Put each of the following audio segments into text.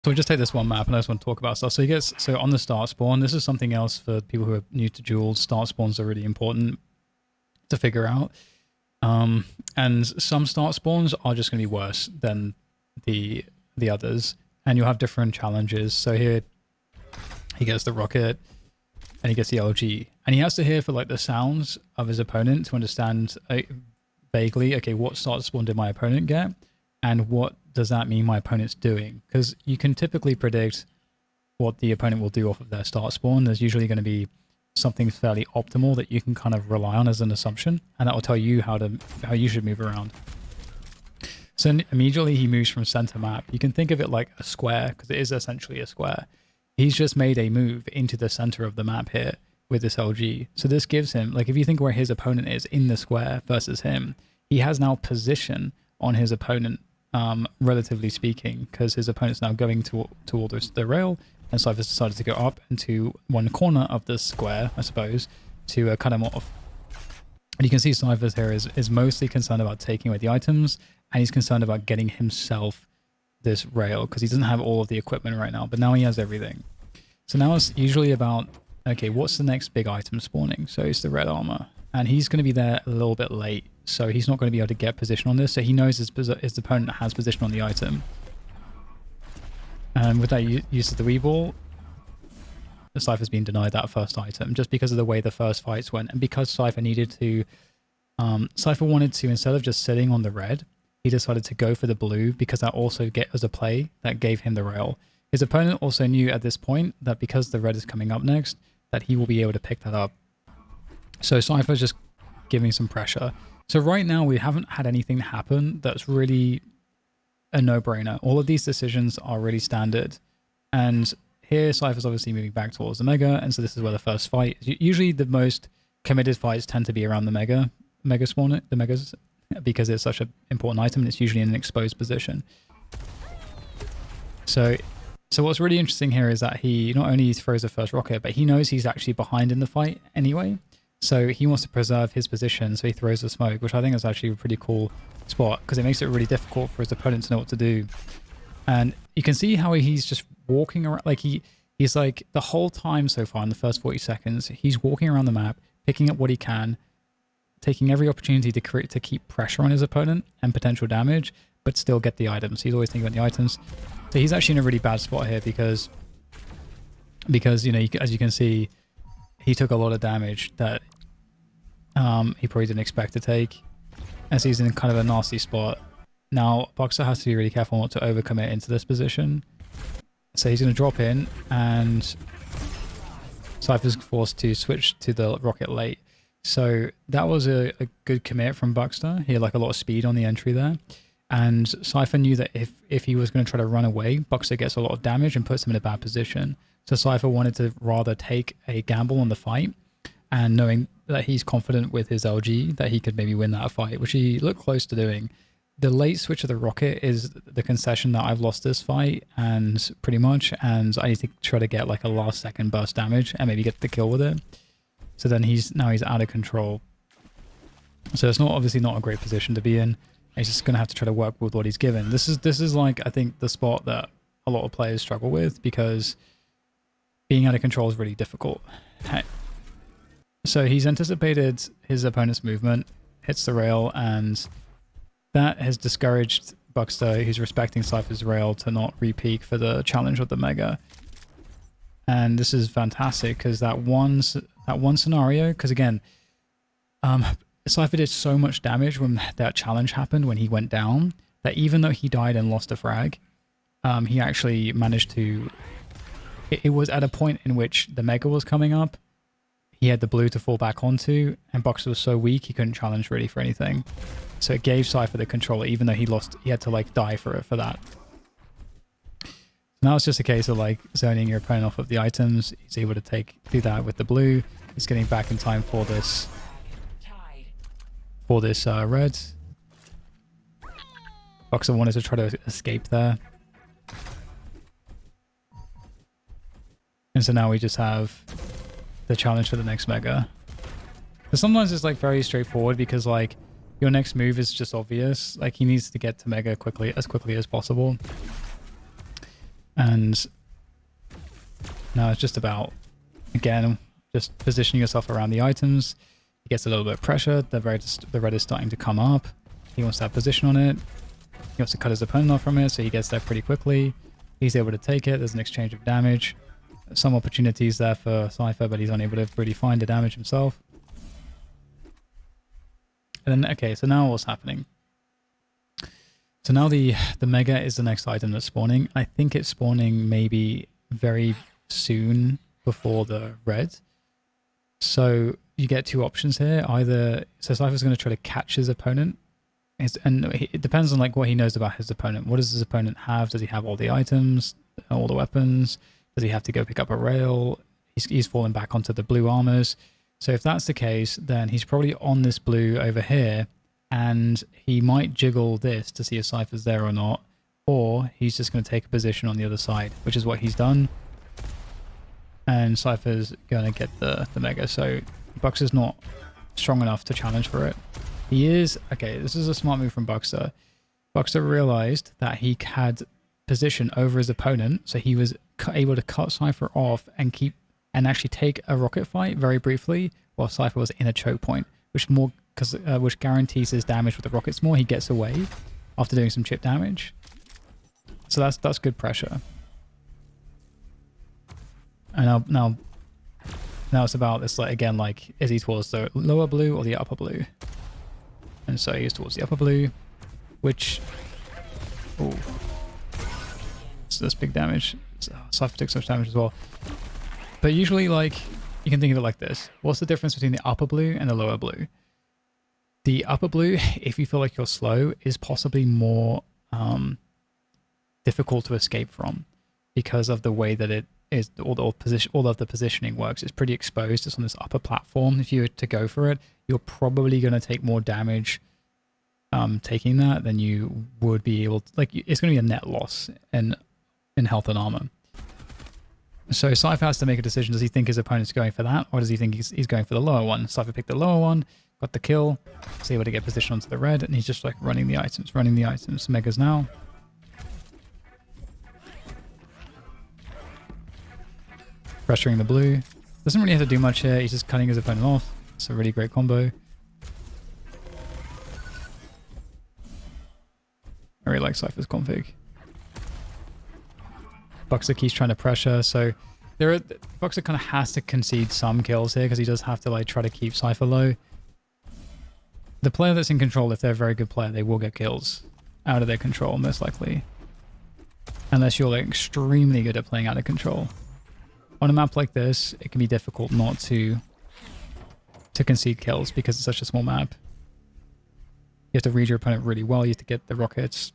So we just take this one map and I just want to talk about stuff. So he gets, so on the start spawn, this is something else for people who are new to duels. Start spawns are really important to figure out. And some start spawns are just going to be worse than the others. And you'll have different challenges. So here he gets the rocket and he gets the LG. And he has to hear for like the sounds of his opponent to understand vaguely, okay, what start spawn did my opponent get? And what does that mean my opponent's doing? Because you can typically predict what the opponent will do off of their start spawn. There's usually going to be something fairly optimal that you can kind of rely on as an assumption, and that will tell you how you should move around. So immediately he moves from center map. You can think of it like a square, because it is essentially a square. He's just made a move into the center of the map here with this LG. So this gives him, like if you think where his opponent is in the square versus him, he has now position on his opponent, relatively speaking, because his opponent's now going towards the rail, and Cypher's decided to go up into one corner of the square, I suppose, to cut him off. And you can see Cypher's here is mostly concerned about taking away the items, and he's concerned about getting himself this rail, because he doesn't have all of the equipment right now, but now he has everything. So now it's usually about, okay, what's the next big item spawning? So it's the red armor, and he's going to be there a little bit late, so he's not going to be able to get position on this. So he knows his opponent has position on the item. And with that use of the Weeball, the Cypher's been denied that first item just because of the way the first fights went. And because Cypher needed to... Cypher wanted to, instead of just sitting on the red, he decided to go for the blue because that also as a play that gave him the rail. His opponent also knew at this point that because the red is coming up next, that he will be able to pick that up. So Cypher's just giving some pressure. So right now we haven't had anything happen that's really a no-brainer. All of these decisions are really standard. And here Cypher's obviously moving back towards the Mega, and so this is where the first fight... Usually the most committed fights tend to be around the Mega spawn, the Megas, because it's such an important item and it's usually in an exposed position. So what's really interesting here is that he not only throws the first rocket, but he knows he's actually behind in the fight anyway. So he wants to preserve his position, so he throws the smoke, which I think is actually a pretty cool spot because it makes it really difficult for his opponent to know what to do. And you can see how he's just walking around, like he's like the whole time so far in the first 40 seconds, he's walking around the map, picking up what he can, taking every opportunity to keep pressure on his opponent and potential damage, but still get the items. He's always thinking about the items. So he's actually in a really bad spot here because you know, as you can see, he took a lot of damage that he probably didn't expect to take, as he's in kind of a nasty spot. Now, Bukster has to be really careful not to overcommit into this position. So he's going to drop in, and Cypher's forced to switch to the rocket late. So that was a good commit from Bukster. He had like a lot of speed on the entry there. And Cypher knew that if he was going to try to run away, Bukster gets a lot of damage and puts him in a bad position. So Cypher wanted to rather take a gamble on the fight, and knowing that he's confident with his LG that he could maybe win that fight, which he looked close to doing. The late switch of the rocket is the concession that I've lost this fight, and pretty much, and I need to try to get like a last second burst damage and maybe get the kill with it. So then he's out of control. So it's obviously not a great position to be in. He's just going to have to try to work with what he's given. This is like, I think, the spot that a lot of players struggle with, because being out of control is really difficult. So he's anticipated his opponent's movement, hits the rail, and that has discouraged Bukster, who's respecting Cypher's rail, to not re-peek for the challenge of the Mega. And this is fantastic, because that one scenario, because again, Cypher did so much damage when that challenge happened, when he went down, that even though he died and lost a frag, he actually managed to... It was at a point in which the Mega was coming up, he had the blue to fall back onto, and Bukster was so weak he couldn't challenge really for anything. So it gave Cypher the control, even though he had to like die for that. Now it's just a case of like zoning your opponent off of the items. He's able to do that with the blue. He's getting back in time for this red. Bukster wanted to try to escape there. And so now we just have the challenge for the next Mega. But sometimes it's like very straightforward, because like your next move is just obvious. Like he needs to get to Mega as quickly as possible. And now it's just about, again, just positioning yourself around the items. He gets a little bit of pressure. The red is starting to come up. He wants to have position on it. He wants to cut his opponent off from it, so he gets there pretty quickly. He's able to take it. There's an exchange of damage. Some opportunities there for Cypher, but he's unable to really find the damage himself. And then, okay, so now what's happening? So now the Mega is the next item that's spawning. I think it's spawning maybe very soon before the red. So you get two options here. Either, so Cypher's going to try to catch his opponent. And it depends on like what he knows about his opponent. What does his opponent have? Does he have all the items, all the weapons? Does he have to go pick up a rail? He's falling back onto the blue armors. So if that's the case, then he's probably on this blue over here, and he might jiggle this to see if Cypher's there or not, or he's just going to take a position on the other side, which is what he's done. And Cypher's going to get the Mega, so Bukster's not strong enough to challenge for it. He is, okay, this is a smart move from Bukster. Bukster realized that he had position over his opponent, so he was able to cut Cypher off and actually take a rocket fight very briefly while Cypher was in a choke point, which guarantees his damage with the rockets more. He gets away after doing some chip damage. So that's good pressure. And now it's about this, like, again, like, is he towards the lower blue or the upper blue? And so he's towards the upper blue, which, oh, so that's big damage. Cypher took so much damage as well. But usually, like, you can think of it like this. What's the difference between the upper blue and the lower blue? The upper blue, if you feel like you're slow, is possibly more difficult to escape from because of the way that it is, all of the positioning works. It's pretty exposed. It's on this upper platform. If you were to go for it, you're probably going to take more damage taking that than you would be able to, like, it's going to be a net loss in health and armor. So Cypher has to make a decision. Does he think his opponent's going for that, or does he think he's going for the lower one? Cypher picked the lower one, got the kill, was able to get position onto the red, and he's just like running the items. Megas now. Pressuring the blue. Doesn't really have to do much here. He's just cutting his opponent off. It's a really great combo. I really like Cypher's config. Bukster keeps trying to pressure, so Bukster kind of has to concede some kills here because he does have to like try to keep Cypher low. The player that's in control, if they're a very good player, they will get kills out of their control most likely, unless you're like extremely good at playing out of control. On a map like this, it can be difficult not to concede kills because it's such a small map. You have to read your opponent really well. You have to get the rockets.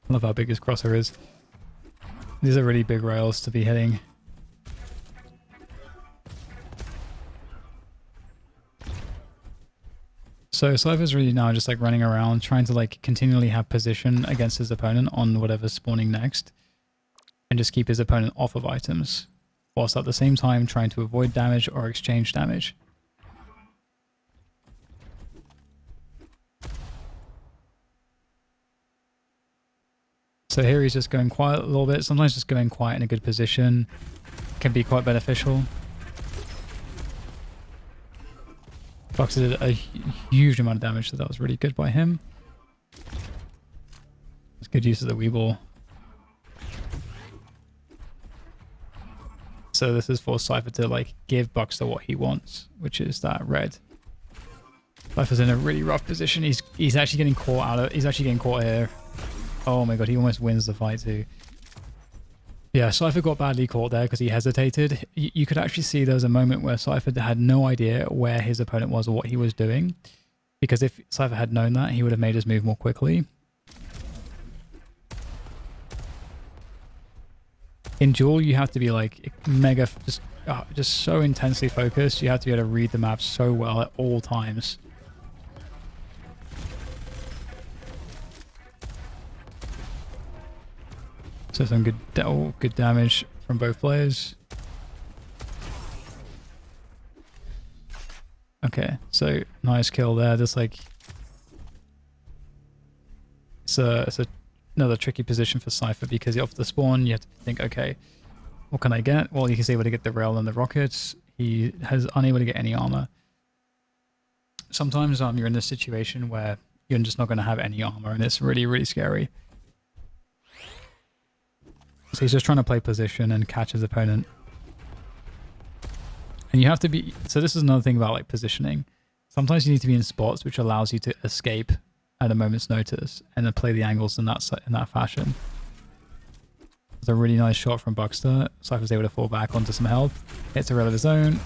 I love how big his crosser is. These are really big rails to be hitting. So Cypher's really now just like running around, trying to like continually have position against his opponent on whatever's spawning next, and just keep his opponent off of items, whilst at the same time trying to avoid damage or exchange damage. So here he's just going quiet a little bit. Sometimes just going quiet in a good position can be quite beneficial. Bukster did a huge amount of damage, so that was really good by him. It's good use of the Weeble. So this is for Cypher to like give Bukster what he wants, which is that red. Cypher's in a really rough position. He's actually getting caught out of. He's actually getting caught here. Oh my god, he almost wins the fight too. Yeah, Cypher got badly caught there because he hesitated. You could actually see there was a moment where Cypher had no idea where his opponent was or what he was doing. Because if Cypher had known that, he would have made his move more quickly. In duel, you have to be like mega, just so intensely focused. You have to be able to read the map so well at all times. So So some good damage from both players. Okay, so nice kill there. There's like it's another tricky position for Cypher because off the spawn you have to think, okay, what can I get? Well, he's able to get the rail and the rockets. He has unable to get any armor. Sometimes you're in this situation where you're just not going to have any armor, and it's really, really scary. So he's just trying to play position and catch his opponent. And you have to be... So this is another thing about like positioning. Sometimes you need to be in spots which allows you to escape at a moment's notice and then play the angles in that fashion. It's a really nice shot from Bukster. Cypher's able to fall back onto some health. Hits a rail of his own.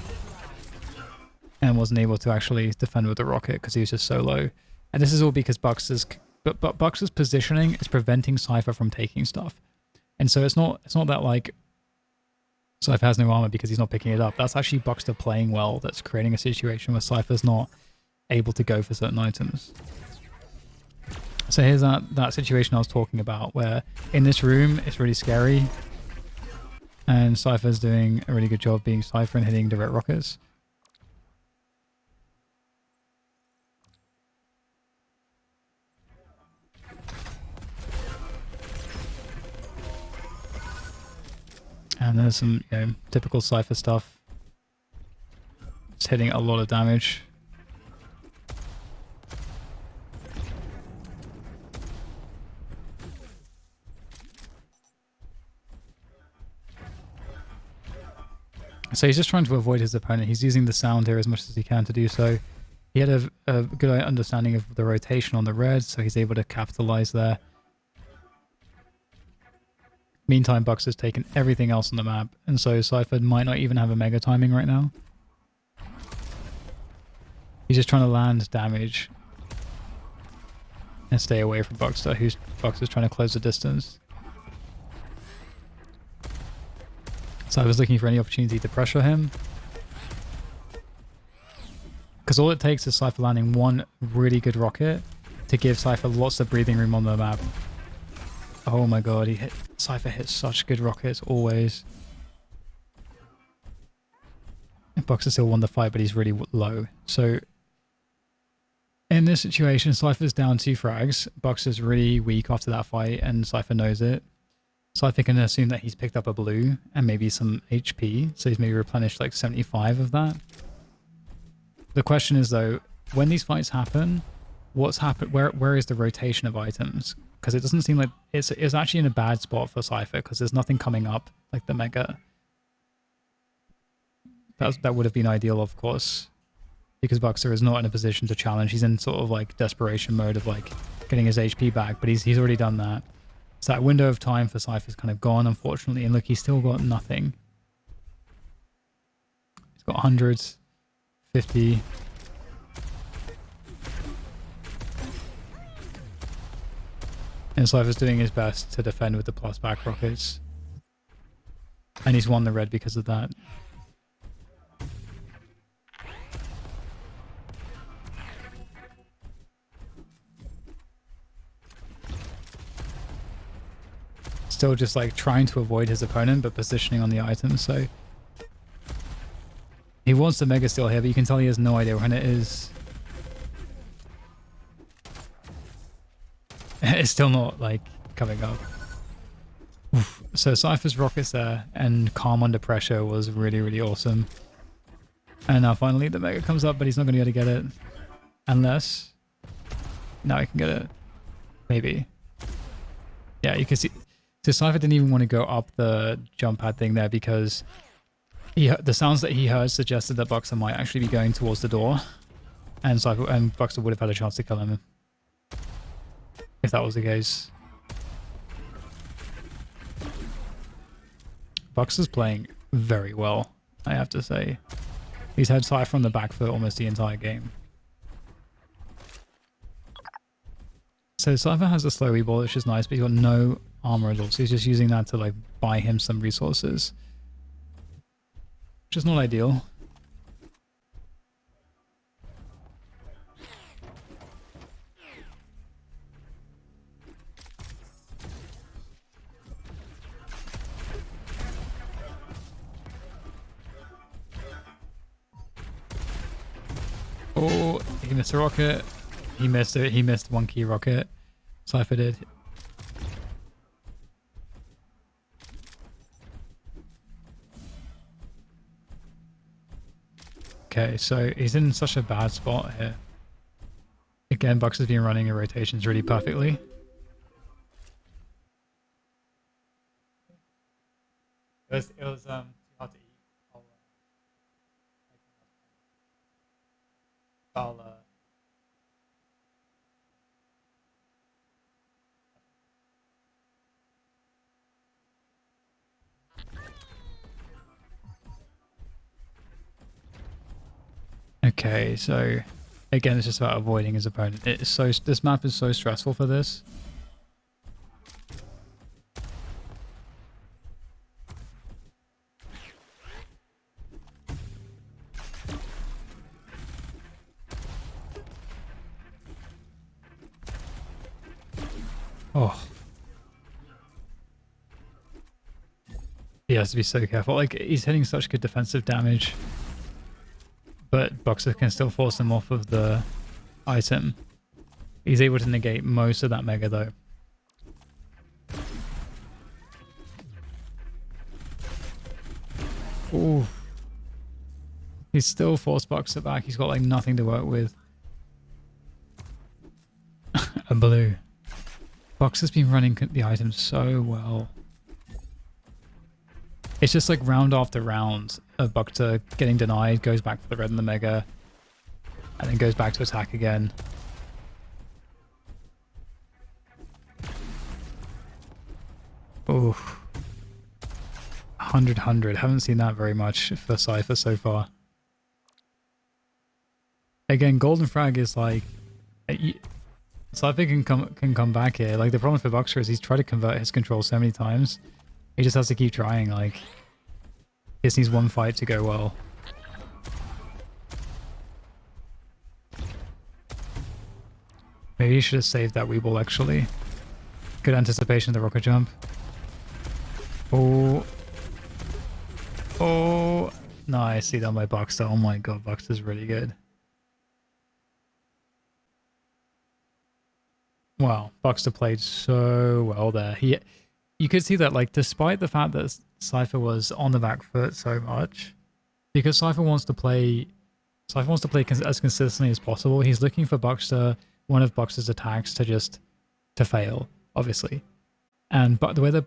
And wasn't able to actually defend with the rocket because he was just so low. And this is all because Bukster's positioning is preventing Cypher from taking stuff. And so it's not that like Cypher has no armor because he's not picking it up. That's actually Bukster playing well. That's creating a situation where Cypher's not able to go for certain items. So here's that situation I was talking about where in this room it's really scary. And Cypher's doing a really good job being Cypher and hitting direct rockets. And there's some, typical Cypher stuff. It's hitting a lot of damage. So he's just trying to avoid his opponent. He's using the sound here as much as he can to do so. He had a good understanding of the rotation on the red, so he's able to capitalize there. Meantime, Bux has taken everything else on the map, and so Cypher might not even have a mega timing right now. He's just trying to land damage and stay away from Bukster, Bukster's trying to close the distance. So I was looking for any opportunity to pressure him. Because all it takes is Cypher landing one really good rocket to give Cypher lots of breathing room on the map. Oh my god, Cypher hits such good rockets, always. Bukster still won the fight, but he's really low. So, in this situation, Cypher's down 2 frags. Bukster's really weak after that fight, and Cypher knows it. Cypher can assume that he's picked up a blue and maybe some HP, so he's maybe replenished like 75 of that. The question is though, when these fights happen, what's happened? Where is the rotation of items? Because it doesn't seem like it's actually in a bad spot for Cypher because there's nothing coming up like the mega. That would have been ideal, of course, because Bukster is not in a position to challenge. He's in sort of like desperation mode of like getting his HP back, but he's already done that. So that window of time for Cypher's kind of gone, unfortunately, and look, he's still got nothing. He's got 100s, 50. And Cypher's doing his best to defend with the plus back rockets. And he's won the red because of that. Still just like trying to avoid his opponent, but positioning on the item, so he wants the mega steal here, but you can tell he has no idea when it is. It's still not like coming up. Oof. So Cypher's rockets there and calm under pressure was really, really awesome. And now finally the mega comes up, but he's not going to be able to get it unless now he can get it. Maybe. Yeah, you can see. So Cypher didn't even want to go up the jump pad thing there because the sounds that he heard suggested that Bukster might actually be going towards the door, and Bukster would have had a chance to kill him if that was the case. Bukster's playing very well, I have to say. He's had Cypher on the back for almost the entire game. So Cypher has a slow ball, which is nice, but he's got no armor at all, so he's just using that to like buy him some resources, which is not ideal. Oh, he missed a rocket. He missed it. He missed one key rocket. Cypher did. Okay, so he's in such a bad spot here. Again, Bucks has been running your rotations really perfectly. It was too hard to eat. I'll Okay, so again, it's just about avoiding his opponent. It's so this map is so stressful for this. Oh, he has to be so careful. Like he's hitting such good defensive damage, but Boxer can still force him off of the item. He's able to negate most of that mega though. Ooh. He's still forced Boxer back. He's got like nothing to work with. A blue. Boxer's been running the items so well. It's just like round after round of Bukster getting denied, goes back for the red and the mega, and then goes back to attack again. Oof. 100. Haven't seen that very much for Cypher so far. Again, Golden Frag is like... Cypher can come back here. Like the problem for Bukster is he's tried to convert his control so many times. He just has to keep trying, like... He just needs one fight to go well. Maybe he should have saved that Weeble, actually. Good anticipation of the rocket jump. Oh. Oh. Nice. See that by Bukster. Oh my god, Bukster's really good. Wow, Bukster played so well there. You could see that, like, despite the fact that Cypher was on the back foot so much, because Cypher wants to play as consistently as possible. He's looking for one of Bukster's attacks to fail, obviously. But the way that